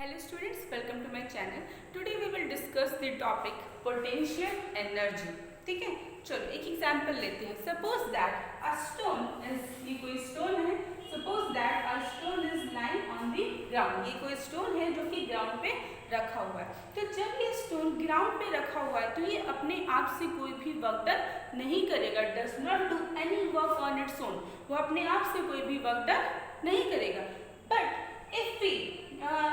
Hello students, welcome to my channel. Today we will discuss the topic potential energy. ठीक है, चलो एक example लेते हैं. Suppose that a stone is, ये कोई स्टोन है. Suppose that a stone is lying on the ground. ये कोई स्टोन है जो कि ग्राउंड पे रखा हुआ है. तो जब ये स्टोन ग्राउंड पे रखा हुआ है तो ये अपने आप से कोई भी वर्क डन नहीं करेगा. Does not do any work on its own. वो अपने आप से कोई भी वर्क डन नहीं करेगा. But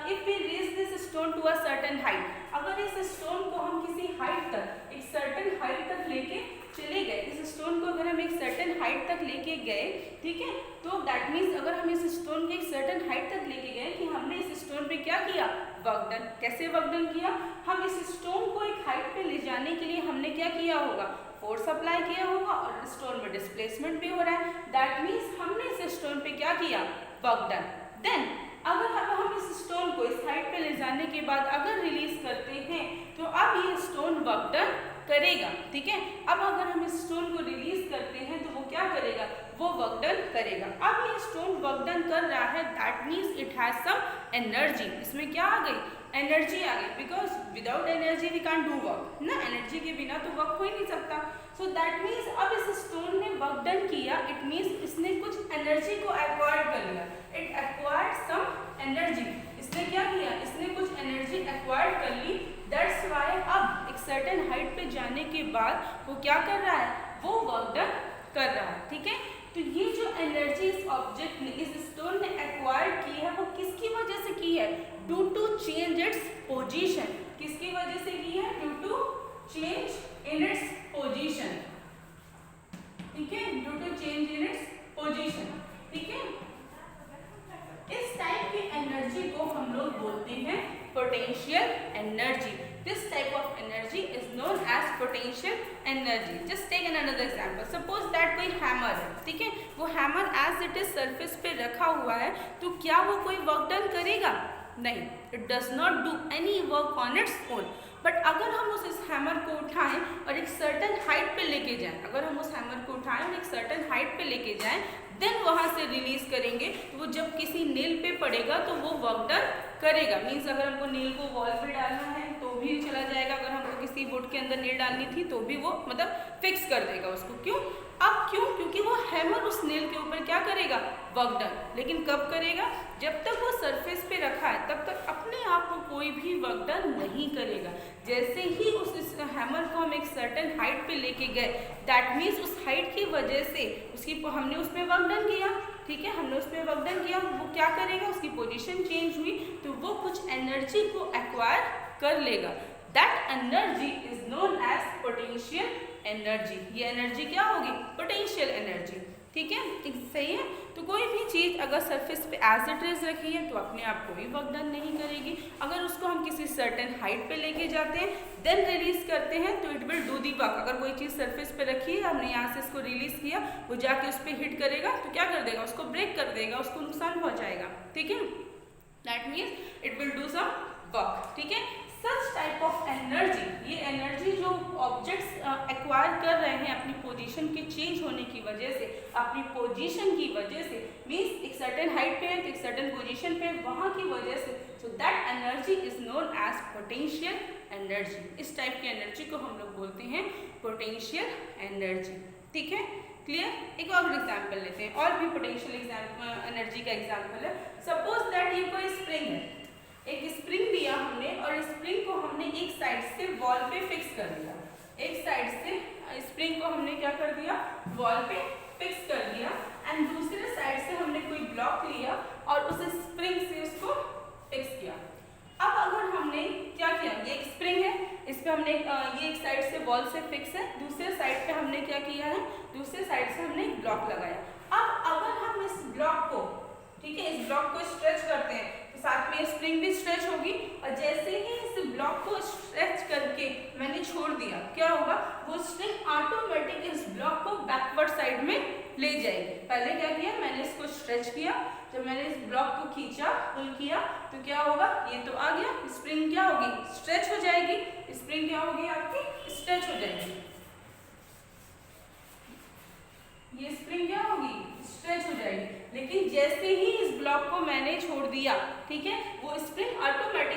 if we raise this stone to a certain height, अगर इस स्टोन को हम किसी हाइट तक, एक सर्टेन हाइट तक लेके चले गए, इस स्टोन को अगर हम एक सर्टेन हाइट तक लेके गए, ठीक है, तो दैट मीन्स अगर हम इस स्टोन को एक सर्टेन हाइट तक लेके गए कि हमने इस स्टोन पे क्या किया, वर्क डन. कैसे वर्क डन किया, हम इस स्टोन को एक हाइट पे ले जाने के लिए हमने क्या किया होगा, फोर्स अप्लाई किया होगा और स्टोन में डिस्प्लेसमेंट भी हो रहा है. दैट मीन्स हमने इस स्टोन पे क्या किया, वर्क डन. देन अगर हम इस स्टोन को इस हाइट पे ले जाने के बाद अगर रिलीज करते हैं तो अब ये स्टोन वर्क डन करेगा. ठीक है, अब अगर हम इस स्टोन को रिलीज करते हैं तो वो क्या करेगा, वो वर्क डन करेगा. अब ये स्टोन वर्क डन कर रहा है, that means it has some energy. इसमें क्या आ गई, एनर्जी आ गई. Because without energy we can't do work ना, एनर्जी के बिना तो वर्क हो ही नहीं सकता. सो दैट मीन्स अब इस स्टोन ने वर्क डन किया, इट मीन्स इसने कुछ एनर्जी को एक्वायर कर लिया. It acquired some energy. इसने क्या किया, इसने कुछ एनर्जी एक्वायर कर ली. दैट्स व्हाई अब एक सर्टेन हाइट पे जाने के बाद वो क्या कर रहा है, वो वर्क डन कर रहा है. ठीक है, तो ये जो एनर्जी इस ऑब्जेक्ट ने, इस स्टोन ने एक्वायर की है, वो किसकी वजह से की है, due to change its position. किसकी वजह से की है, due to change in its position. ठीक है, due to change in its position. ठीक है, इस टाइप की एनर्जी को हम लोग बोलते हैं potential energy. This type of energy is known as potential energy. Just take another example. Suppose that कोई हैमर है, ठीक है, वो hammer as it is surface पे रखा हुआ है, तो क्या वो कोई वर्क डन करेगा, नहीं. It does not do any work on its own. But अगर हम इस हैमर को उठाएं और एक सर्टेन हाइट पे लेके जाएं, अगर हम उस हैमर को उठाएं और एक सर्टेन हाइट पे लेके जाएं, देन वहां से रिलीज करेंगे तो वो जब किसी नेल पे पड़ेगा तो वो वर्क डन करेगा. मीन्स अगर हमको नेल को वॉल पे डालना है तो भी चला जाएगा, अगर हमको किसी वुड के अंदर नेल डालनी थी तो भी वो मतलब फिक्स कर देगा उसको. क्यों, अब क्यों, क्योंकि वो हैमर उस नेल के ऊपर क्या करेगा, वर्क डन. लेकिन कब करेगा, जब तक वो सरफेस पे रखा है तब तक अपने आप को कोई भी वर्क डन नहीं करेगा. जैसे ही उस हैमर को हम एक सर्टेन हाइट पे लेके गए, दैट मीन्स उस हाइट की वजह से उसकी हमने उसमें वर्क डन किया. ठीक है, हमने उसमें वर्क डन किया, वो क्या करेगा, उसकी पोजीशन चेंज हुई तो वो कुछ एनर्जी को एक्वायर कर लेगा. That energy is known as potential energy. ये एनर्जी क्या होगी, पोटेंशियल एनर्जी. ठीक है, सही है. तो कोई भी चीज़ अगर सरफेस पे एज इट इज रखी है तो अपने आप कोई वर्क डन नहीं करेगी. अगर उसको हम किसी सर्टेन हाइट पे लेके जाते हैं, देन रिलीज करते हैं तो it will do the work. अगर कोई चीज़ सरफेस पे रखी है, हमने यहाँ से इसको रिलीज किया, वो जाके उस पर हिट करेगा तो क्या कर देगा, उसको ब्रेक कर देगा, उसको नुकसान पहुँचाएगा. ठीक है, that means it will do some work. ठीक है, सच टाइप ऑफ एनर्जी, ये एनर्जी जो ऑब्जेक्ट्स एक्वायर कर रहे हैं अपनी पोजीशन के चेंज होने की वजह से, अपनी पोजीशन की वजह से, मीन्स एक सर्टेन हाइट पे है तो एक सर्टेन पोजीशन पे, वहाँ की वजह से, so that energy is known as potential energy. इस टाइप की एनर्जी को हम लोग बोलते हैं पोटेंशियल एनर्जी. ठीक है, क्लियर. एक और एग्जाम्पल लेते हैं, और भी पोटेंशियल एनर्जी का एग्जाम्पल है. सपोज दैट ये कोई स्प्रिंग है, एक स्प्रिंग लिया हमने और स्प्रिंग को हमने एक साइड से वॉल पे फिक्स कर दिया. एक साइड से स्प्रिंग को हमने क्या कर दिया, वॉल पे फिक्स कर दिया, एंड दूसरे साइड से हमने कोई ब्लॉक लिया और उस स्प्रिंग से उसको फिक्स किया. अब अगर हमने क्या किया, ये एक स्प्रिंग है, इस पे हमने ये एक साइड से वॉल से फिक्स है, दूसरे साइड पे हमने क्या किया है, दूसरे साइड से हमने एक ब्लॉक लगाया. अब अगर हम इस ब्लॉक को, ठीक है, इस ब्लॉक को स्ट्रेच करते हैं तो साथ में स्प्रिंग भी स्ट्रेच होगी, और जैसे ही इस ब्लॉक को स्ट्रेच करके मैंने छोड़ दिया, क्या होगा, वो स्प्रिंग ऑटोमेटिक इस ब्लॉक को बैकवर्ड साइड में ले जाएगी. पहले क्या किया, मैंने इसको स्ट्रेच किया, जब मैंने इस ब्लॉक को खींचा, पुल किया, तो क्या होगा, ये तो आ गया, स्प्रिंग क्या होगी, स्ट्रेच हो जाएगी. स्प्रिंग क्या होगी आपकी, स्ट्रेच हो जाएगी. ये स्प्रिंग क्या होगी, स्ट्रेच हो जाएगी. लेकिन जैसे ही इस ब्लॉक को मैंने छोड़ दिया, ठीक है, वो स्प्रिंग ऑटोमेटिक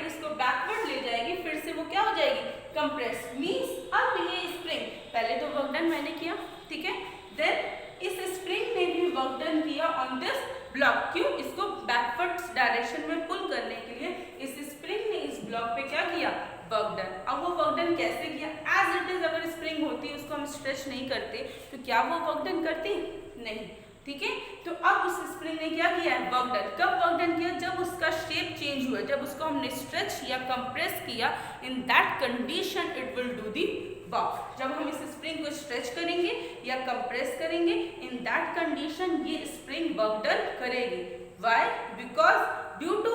कंप्रेस मीन्स अब ये स्प्रिंग, पहले तो वर्क डन मैंने किया, ठीक है, देन इस स्प्रिंग ने भी वर्क डन किया ऑन दिस ब्लॉक। क्यों? इसको बैकवर्ड्स डायरेक्शन में पुल करने के लिए इस स्प्रिंग ने इस ब्लॉक पे क्या किया? Work done. अब वो वर्क डन कैसे किया? एज इट इज अगर स्प्रिंग होती है उसको हम स्ट्रेच नहीं करते तो क्या वो वर्क डन करती? नहीं, ठीक है। तो अब उस स्प्रिंग ने क्या किया है? Work done. कब वर्क डन किया? जब उसका शेप चेंज हुआ, जब उसको हमने स्ट्रेच या कंप्रेस किया, इन that condition it will do the work. जब हम इस स्प्रिंग को स्ट्रेच करेंगे या कंप्रेस करेंगे, इन दैट कंडीशन ये स्प्रिंग वर्क डन करेगी। Why? Because due to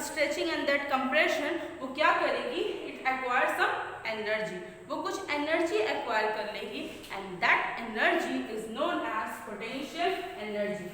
stretching and that compression वो क्या करेगी? इट एक्वायर सम एनर्जी, वो कुछ एनर्जी एक्वायर कर लेगी and that energy is known as potential energy.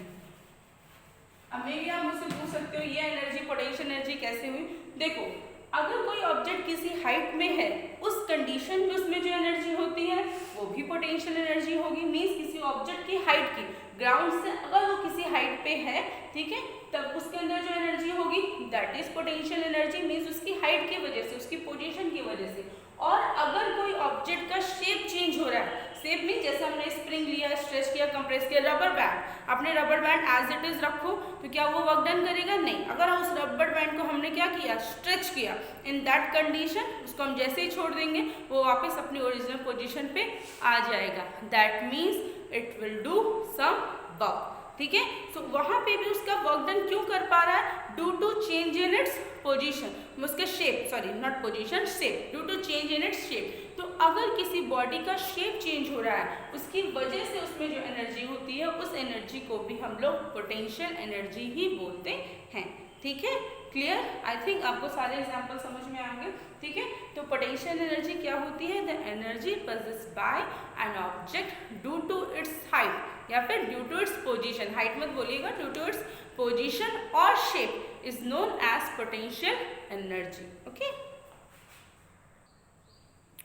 अब मे भी आप मुझसे पूछ सकते हो ये एनर्जी पोटेंशियल एनर्जी कैसे हुई? देखो, अगर कोई ऑब्जेक्ट किसी हाइट में है, उस कंडीशन में उसमें जो एनर्जी होती है वो भी पोटेंशियल एनर्जी होगी। मीन्स किसी ऑब्जेक्ट की हाइट की, ग्राउंड से अगर वो किसी हाइट पे है, ठीक है, तब उसके अंदर जो एनर्जी होगी that is potential energy. Means उसकी हाइट की वजह से, उसकी पोजीशन की वजह से। और अगर कोई ऑब्जेक्ट का शेप चेंज हो रहा है, शेप मीन जैसे हमने स्प्रिंग लिया, स्ट्रेच किया, कंप्रेस किया, रबर बैंड, आपने rubber band as it is रखो तो क्या वो वर्क डन करेगा? नहीं। अगर उस रबर बैंड को हमने क्या किया? स्ट्रेच किया, इन दैट कंडीशन उसको हम जैसे ही छोड़ देंगे वो वापस अपनी ओरिजिनल पोजीशन पे आ जाएगा। That means it will do some work, ठीक है। तो वहां पे भी उसका वर्क डन क्यों कर पा रहा है? Due to change in its position, उसके shape, sorry not position, shape, due to change in its shape. तो अगर किसी बॉडी का शेप चेंज हो रहा है, उसकी वजह से उसमें जो एनर्जी होती है, उस एनर्जी को भी हम लोग पोटेंशियल एनर्जी ही बोलते हैं, ठीक है। क्लियर? आई थिंक आपको सारे एग्जाम्पल समझ में आएंगे, ठीक है। तो पोटेंशियल एनर्जी क्या होती है? The energy possessed by an object due to its height या फिर due to its position, height मत बोलिएगा, ड्यू टू इट्स पोजीशन और shape is known as potential energy. Okay,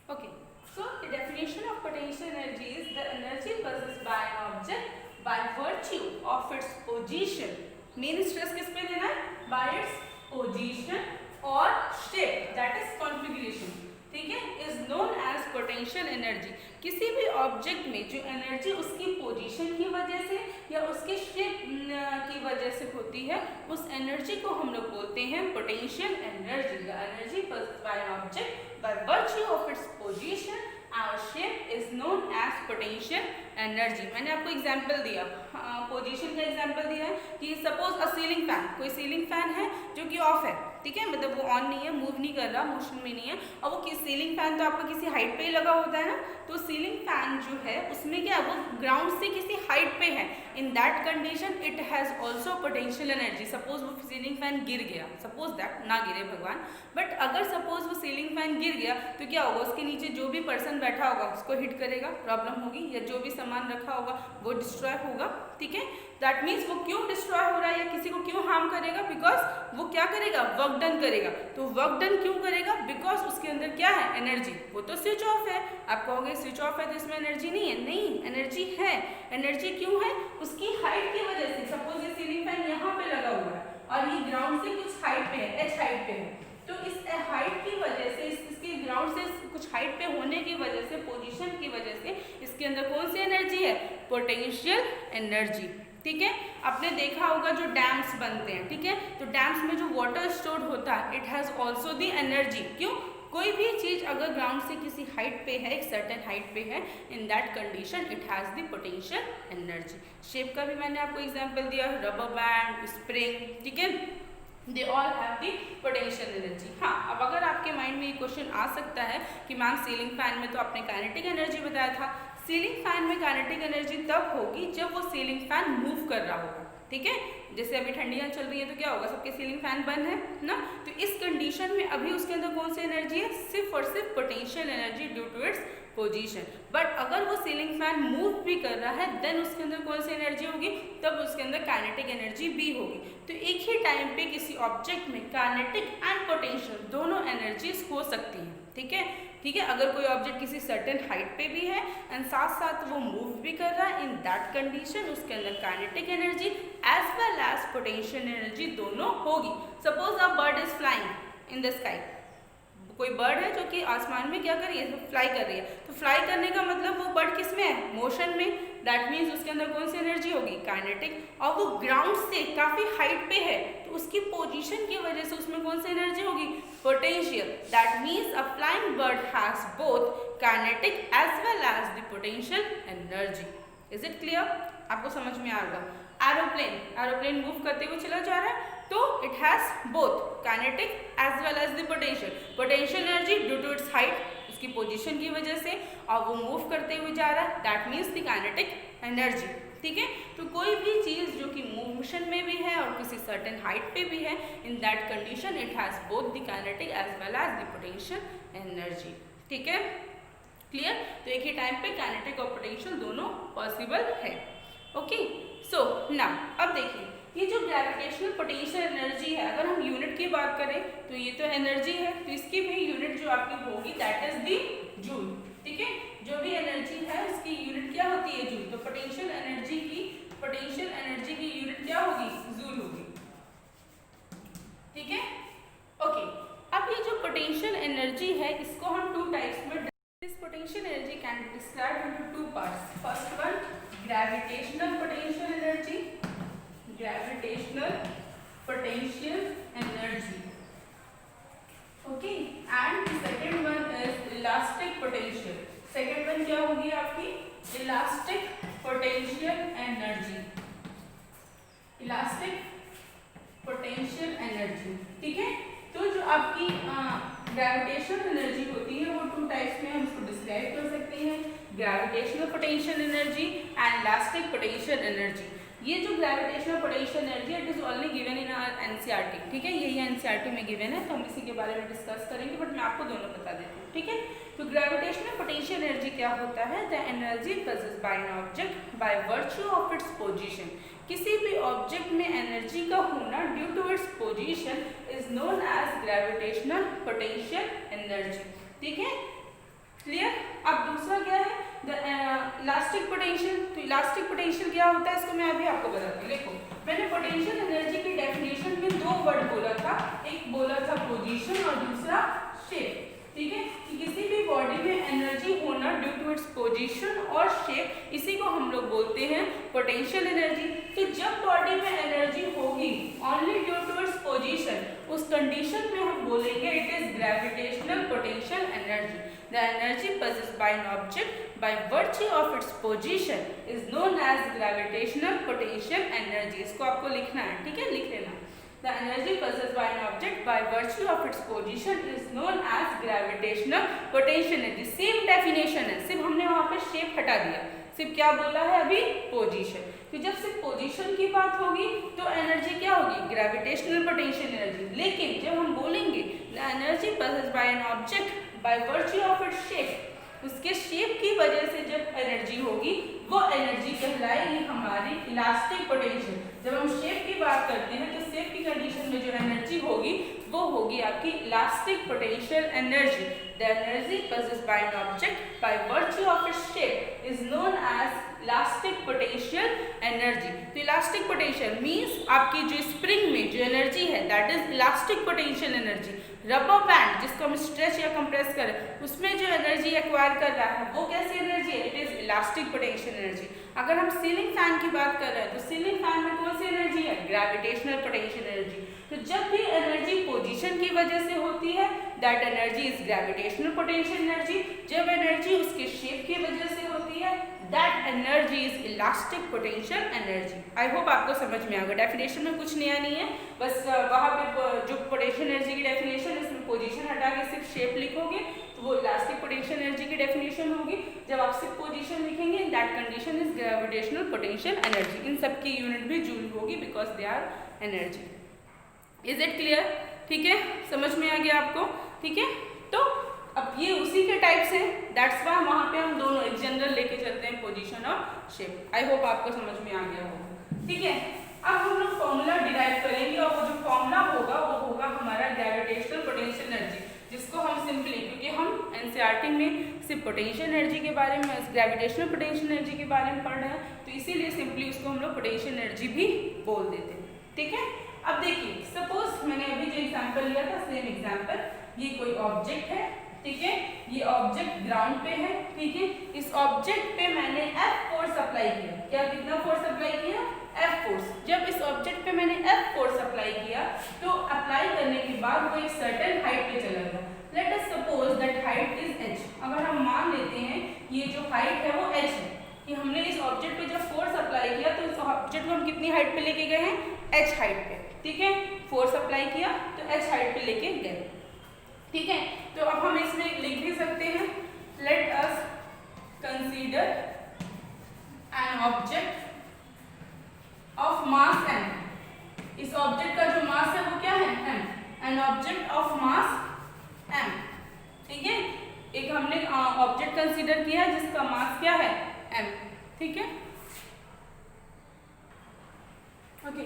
okay, so the definition of potential energy is the energy possessed by an object by virtue of its position, main stress किस पे देना है? by its position or shape, that is configuration, ठीक है, is known as potential energy। किसी भी object में जो एनर्जी उसकी पोजीशन की वजह से या उसके शेप की वजह से होती है, उस एनर्जी को हम लोग बोलते हैं potential energy. The energy possessed by an object by virtue of its position और shape is known as potential energy. मैंने आपको एग्जांपल दिया, पोजीशन का एग्जांपल दिया है कि सपोज अ सीलिंग फैन, कोई सीलिंग फैन है जो कि ऑफ है, ठीक है, मतलब वो ऑन नहीं है, मूव नहीं कर रहा, मोशन में नहीं है, और वो सीलिंग फैन तो आपको किसी हाइट पे ही लगा होता है ना, तो सीलिंग फैन जो है उसमें क्या, वो ग्राउंड से किसी हाइट पे है, in that condition it has also potential energy. Suppose वो सीलिंग फैन गिर गया, सपोज दैट, ना गिरे भगवान, बट अगर सपोज वो सीलिंग फैन गिर गया तो क्या होगा? उसके नीचे जो भी पर्सन बैठा होगा उसको हिट करेगा, प्रॉब्लम होगी, या जो भी सामान रखा होगा वो डिस्ट्रॉय होगा, ठीक है। दैट मीन्स वो क्यों डिस्ट्रॉय हो रहा है या किसी को क्यों हार्म करेगा? बिकॉज वो क्या करेगा? वर्क डन करेगा। तो वर्क डन क्यों करेगा? बिकॉज उसके अंदर क्या है? एनर्जी। वो तो स्विच ऑफ है, आप कहोगे स्विच ऑफ है तो इसमें एनर्जी नहीं है, नहीं, एनर्जी है। एनर्जी क्यों है? उसकी हाइट की वजह से। सपोज ये सीलिंग फैन यहाँ पे लगा हुआ है और ये ग्राउंड से कुछ हाइट पे है, एच हाइट पे है, तो इस हाइट की वजह से, इसके ग्राउंड से कुछ हाइट पे होने की वजह से, पोजीशन की वजह से इसके अंदर कौन सी एनर्जी है? पोटेंशियल एनर्जी, ठीक है। आपने देखा होगा जो डैम्स बनते हैं, ठीक है, तो डैम्स में जो वाटर स्टोर्ड होता है, it has also the energy. क्यों? कोई भी चीज अगर ग्राउंड से किसी हाइट पे है, एक सर्टेन हाइट पे है, in that condition it has the potential energy. Shape का भी मैंने आपको एग्जांपल दिया, रबर बैंड, स्प्रिंग, ठीक है, they all have the potential energy. हाँ, अब अगर आपके माइंड में ये क्वेश्चन आ सकता है कि मैम सीलिंग फैन में तो आपने काइनेटिक एनर्जी बताया था, सीलिंग फैन में काइनेटिक एनर्जी तब होगी जब वो सीलिंग फैन मूव कर रहा होगा, ठीक है। जैसे अभी ठंडियाँ चल रही है तो क्या होगा? सबके सीलिंग फैन बंद है ना, तो इस कंडीशन में अभी उसके अंदर कौन सी एनर्जी है? सिर्फ और सिर्फ potential energy due to its position. But अगर वो सीलिंग फैन मूव भी कर रहा है देन उसके अंदर कौन सी एनर्जी होगी? तब उसके अंदर काइनेटिक एनर्जी भी होगी। तो एक ही टाइम पे किसी ऑब्जेक्ट में काइनेटिक एंड पोटेंशियल दोनों एनर्जीज हो सकती हैं, ठीक है, ठीक है। अगर कोई ऑब्जेक्ट किसी सर्टेन हाइट पे भी है एंड साथ साथ वो मूव भी कर रहा है, इन दैट कंडीशन उसके अंदर kinetic energy as well as potential energy दोनों होगी। Suppose a bird is flying in the sky, कोई बर्ड है जो कि आसमान में क्या कर रही है, फ्लाई कर रही है, तो फ्लाई करने का मतलब वो बर्ड किस में है, मोशन में। दैट मीन्स उसके अंदर कौन सी एनर्जी होगी, काइनेटिक। और वो ग्राउंड से काफी हाइट पे है तो उसकी पोजीशन की वजह से उसमें कौन सी एनर्जी होगी, potential. That means a flying bird has both kinetic as well as the potential energy. Is it clear, आपको समझ में आएगा। एरोप्लेन मूव करते हुए चला जा रहा है तो it has both kinetic as well as the potential energy due to its height, उसकी पोजीशन की वजह से, और वो मूव करते हुए जा रहा है, that means the kinetic energy. ठीक है, तो कोई भी चीज जो कि मोशन में भी है और किसी सर्टेन हाइट पे भी है, in that condition it has both the kinetic as well as the potential energy. ठीक है, क्लियर। तो एक ही टाइम पे काइनेटिक और पोटेंशियल दोनों पॉसिबल है। ओके, सो नाउ अब देखिए ये जो ग्रेविटेशनल पोटेंशियल एनर्जी है, अगर हम यूनिट की बात करें तो ये तो एनर्जी है, तो इसकी भी यूनिट जो आपकी होगी दैट इज दी जूल। ठीक है, जो भी एनर्जी है उसकी यूनिट क्या होती है, जूल। तो पोटेंशियल एनर्जी की यूनिट क्या होगी, जूल होगी। ठीक है, ओके। अब ये जो पोटेंशियल एनर्जी है इसको हम टू टाइप्स में, this potential energy can be described into two parts. First one gravitational potential energy, gravitational potential energy, okay, and the second one is elastic potential। second one क्या होगी आपकी, elastic potential energy, elastic potential energy। ठीक है, तो जो आपकी gravitational energy होती है वो टू टाइप्स में हम उसको डिस्क्राइब कर सकते हैं, gravitational potential energy and elastic potential energy. ये जो gravitational potential energy it is only given in NCERT. ठीक है, यही एनसीईआरटी में गिवन है तो हम इसी के बारे में डिस्कस करेंगे, बट मैं आपको दोनों बता देती हूँ। ठीक है, तो ग्रेविटेशनल पोटेंशियल एनर्जी क्या होता है, the energy possessed by an object by virtue of its position. किसी भी ऑब्जेक्ट में एनर्जी का होना due to its position is known as gravitational potential energy. ठीक है, क्लियर। अब दूसरा क्या है, द इलास्टिक पोटेंशियल। तो इलास्टिक पोटेंशियल क्या होता है इसको मैं अभी आपको बताती हूँ। देखो, मैंने पोटेंशियल एनर्जी की डेफिनेशन में दो वर्ड बोला था, एक बोला था पोजीशन और दूसरा शेप। ठीक है, कि किसी भी बॉडी में एनर्जी होना ड्यू टू इट्स पोजीशन और शेप, इसी को हम लोग बोलते हैं पोटेंशियल एनर्जी। तो जब बॉडी में एनर्जी होगी only due to its position, उस कंडीशन में हम बोलेंगे it is gravitational potential energy. The energy possessed by an object by virtue of its position is known as gravitational potential energy। इसको आपको लिखना है, ठीक है, लिख लेना। The energy possessed by an object by virtue of its position is known as gravitational potential energy। Same definition है, सिर्फ हमने वहां पे शेप हटा दिया, सिर्फ क्या बोला है अभी, पोजीशन। तो जब सिर्फ पोजीशन की बात होगी तो एनर्जी क्या होगी, ग्रेविटेशनल पोटेंशियल एनर्जी। लेकिन जब हम बोलेंगे the energy possessed by an object by virtue of its shape, उसके शेप की वजह से जब एनर्जी होगी वो एनर्जी कहलाएगी हमारी इलास्टिक पोटेंशियल। जब हम शेप की बात करते हैं तो शेप की कंडीशन में जो एनर्जी होगी वो होगी आपकी elastic potential energy. The energy possessed by an object by virtue of its shape is known as elastic potential energy. तो इलास्टिक पोटेंशियल मींस आपकी जो स्प्रिंग में जो एनर्जी है that is elastic potential energy. Rubber band जिसको हम stretch या compress करें उसमें जो एनर्जी एक्वायर कर रहा है वो कैसी एनर्जी है, it is elastic potential energy. अगर हम सीलिंग फैन की बात कर रहे हैं तो सीलिंग फैन में कौन सी एनर्जी है, ग्रेविटेशनल पोटेंशियल एनर्जी। तो जब भी एनर्जी पोजीशन की वजह से होती है that energy is gravitational potential energy. जब एनर्जी उसके शेप की वजह से होती है that energy is elastic potential energy. I hope आपको समझ में आ गया, डेफिनेशन में कुछ नया नहीं है, बस वहाँ पे जो पोटेंशियल एनर्जी की डेफिनेशन उसमें पोजीशन हटा के सिर्फ शेप लिखोगे तो वो इलास्टिक पोटेंशियल एनर्जी की डेफिनेशन होगी। जब आप सिर्फ पोजीशन लिखेंगे that condition is gravitational potential energy. इन सब की यूनिट भी जूल होगी because they are energy. Is it clear, ठीक है, समझ में आ गया आपको, ठीक है। तो अब ये उसी के टाइप से, दैट्स वाई वहाँ पे हम दोनों एक जनरल लेके चलते हैं पोजीशन और शेप। आई होप आपको समझ में आ गया होगा, ठीक है। अब हम लोग फॉर्मूला डिराइव करेंगे और वो जो फॉर्मूला होगा वो होगा हमारा ग्रेविटेशनल पोटेंशियल एनर्जी, जिसको हम सिंपली, क्योंकि हम एनसीईआरटी में सिर्फ पोटेंशियल एनर्जी के बारे में, ग्रेविटेशनल पोटेंशियल एनर्जी के बारे में पढ़ रहे हैं तो इसीलिए सिंपली उसको हम लोग पोटेंशियल एनर्जी भी बोल देते हैं, ठीक है। अब देखिए, सपोज मैंने अभी जो एग्जाम्पल लिया था सेम एग्जाम्पल, ये कोई ऑब्जेक्ट है, ठीक है, ये ऑब्जेक्ट ग्राउंड पे है, ठीक है, इस ऑब्जेक्ट पे मैंने F फोर्स अप्लाई किया। क्या कितना फोर्स अप्लाई किया? F force. जब इस ऑब्जेक्ट पे मैंने F फोर्स अप्लाई किया तो अप्लाई करने के बाद वो एक सर्टेन हाइट पे चला गया। Let us suppose that height is h। अगर हम मान लेते हैं ये जो हाइट है वो h है, कि हमने इस ऑब्जेक्ट पे जब फोर्स अप्लाई किया तो इस ऑब्जेक्ट को हम कितनी हाइट पे लेके गए हैं? h हाइट पे, ठीक है, फोर्स अप्लाई किया तो h हाइट पे लेके गए, ठीक है। तो अब हम इसमें लिख भी सकते हैं, let us consider an object of mass m। इस ऑब्जेक्ट का जो मास है वो क्या है? m। An object of mass m, ठीक है, एक हमने ऑब्जेक्ट कंसीडर किया है जिसका मास क्या है? m, ठीक है। Okay,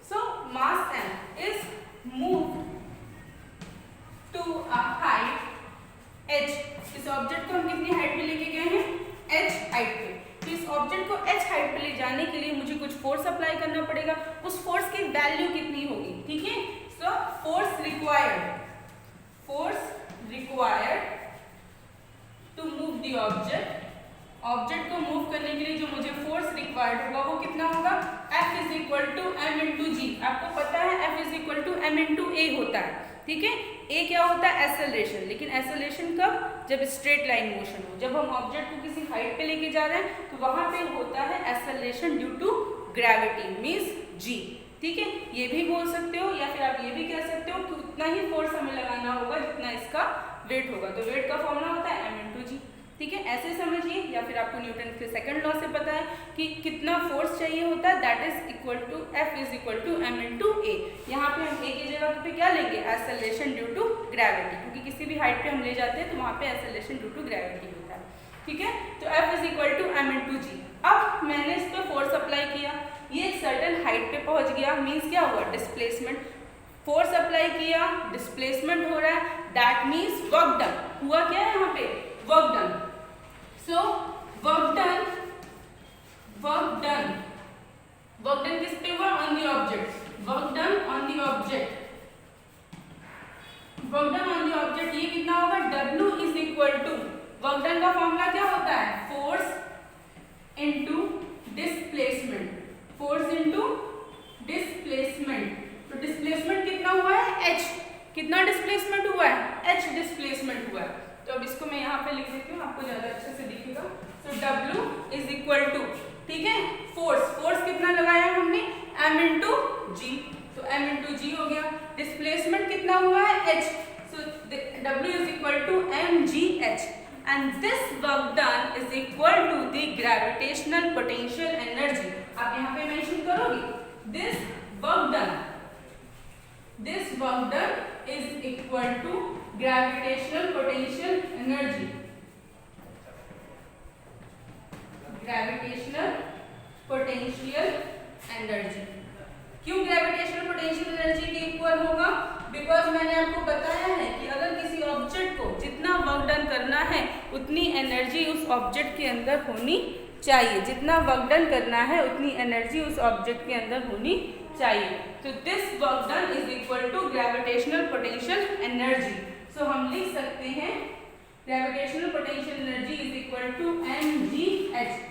so mass m is moved to a height h। इस ऑब्जेक्ट को हम कितनी हाइट पे लेके गए हैं? h हाइट पे। तो इस ऑब्जेक्ट को h हाइट पे ले जाने के लिए मुझे कुछ फोर्स अप्लाई करना पड़ेगा। उस फोर्स की वैल्यू कितनी होगी? ठीक है, so force required to move the object को मूव करने के लिए जो मुझे फोर्स रिक्वायर्ड होगा वो कितना होगा? F is equal to m into g. आपको पता है F is equal to m into a होता है, ठीक है। ए क्या होता है? एक्सेलरेशन। लेकिन एक्सेलरेशन कब? जब स्ट्रेट लाइन मोशन हो। जब हम ऑब्जेक्ट को किसी हाइट पे लेके जा रहे हैं तो वहां पे होता है acceleration due to gravity, means g, ठीक है। ये भी बोल सकते हो या फिर आप ये भी कह सकते हो कि उतना ही फोर्स हमें लगाना होगा जितना इसका वेट होगा। तो वेट का फॉर्मूला होता है m इंटू जी, ठीक है, ऐसे समझिए। या फिर आपको न्यूटन के सेकंड लॉ से पता है कि कितना फोर्स चाहिए होता है, that is equal to F is equal to m into a. यहाँ पे हम ए की जगह पे क्या लेंगे? एक्सेलरेशन ड्यू टू ग्रेविटी, क्योंकि किसी भी हाइट पे हम ले जाते हैं तो वहाँ पे एक्सेलरेशन ड्यू टू ग्रेविटी होता है, ठीक है। तो F is equal to m into g. अब मैंने इस पर फोर्स अप्लाई किया, ये एक सर्टेन हाइट पे पहुंच गया, मीन्स क्या हुआ? डिस्प्लेसमेंट। फोर्स अप्लाई किया, डिस्प्लेसमेंट हो रहा है, दैट मीन्स वर्क डन। हुआ क्या है यहाँ पे? Work done. So work done किस पे हुआ? on the object। work done on the object ये कितना होगा? W is equal to, work done का फॉर्मूला क्या होता है? force into displacement। तो डिस्प्लेसमेंट कितना हुआ है? h। कितना डिस्प्लेसमेंट हुआ है? h डिस्प्लेसमेंट हुआ है। तो अब इसको मैं यहाँ पे लिख देती हूँ, आपको ज्यादा अच्छे से दिखेगा। तो W इज इक्वल टू, ठीक है, फोर्स कितना लगाया हमने? m इंटू जी। तो m इंटू जी हो गया। डिस्प्लेसमेंट कितना हुआ है? h। So W is equal to mgh and this work done is equal to the gravitational potential energy. आप यहाँ पे मेंशन करोगे this work done is equal to gravitational potential energy. क्यों ग्रेविटेशनल पोटेंशियल एनर्जी के equal होगा? Because मैंने आपको बताया है कि अगर किसी ऑब्जेक्ट को जितना वर्क डन करना है उतनी एनर्जी उस ऑब्जेक्ट के अंदर होनी चाहिए। जितना वर्क डन करना है उतनी एनर्जी उस ऑब्जेक्ट के अंदर होनी चाहिए। तो this work done is equal to gravitational potential energy. So हम लिख सकते हैं gravitational potential energy is equal to mgh।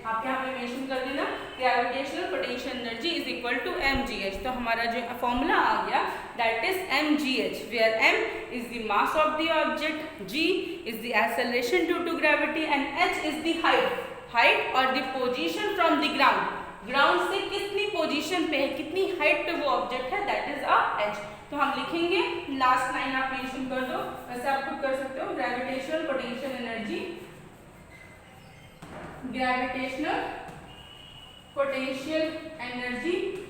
आप यहाँ पे मेंशन कर देना gravitational potential energy is equal to mgh। तो हमारा जो फॉर्मूला आ गया that is mgh, where m is the mass of the object, g is the acceleration due to gravity and h is the height और the position from the ground से कितनी position पे है, कितनी हाइट पे वो ऑब्जेक्ट है, that is a h। तो हम लिखेंगे, लास्ट लाइन आप मेंशन कर दो, वैसे आप खुद कर सकते हो, gravitational potential energy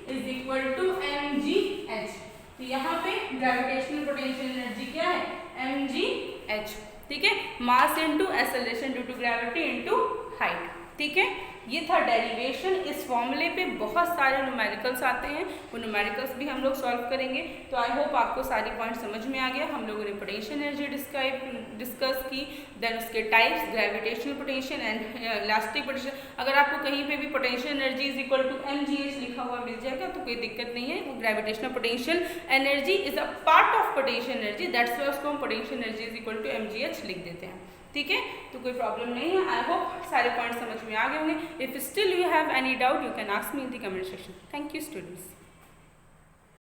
is equal to mgh। तो यहाँ पे ग्रेविटेशनल पोटेंशियल एनर्जी क्या है? mgh, ठीक है, mass into acceleration due to gravity into height, ठीक है, ये था डेरिवेशन। इस फॉर्मूले पे बहुत सारे न्यूमेरिकल्स आते हैं, वो न्यूमेरिकल्स भी हम लोग सॉल्व करेंगे। तो आई होप आपको सारी पॉइंट समझ में आ गया। हम लोगों ने पोटेंशियल एनर्जी डिस्कस की, देन उसके types, gravitational potential and elastic potential. अगर आपको कहीं पे भी potential energy is equal to mgh लिखा हुआ मिल जाएगा तो कोई दिक्कत नहीं है, वो gravitational potential energy is a part of potential energy, that's why उसको हम potential energy is equal to mgh लिख देते हैं। ठीक है, तो कोई प्रॉब्लम नहीं है। आई होप सारे पॉइंट समझ में आ गए होंगे। If still you have any doubt you can ask me in the comment section. Thank you students.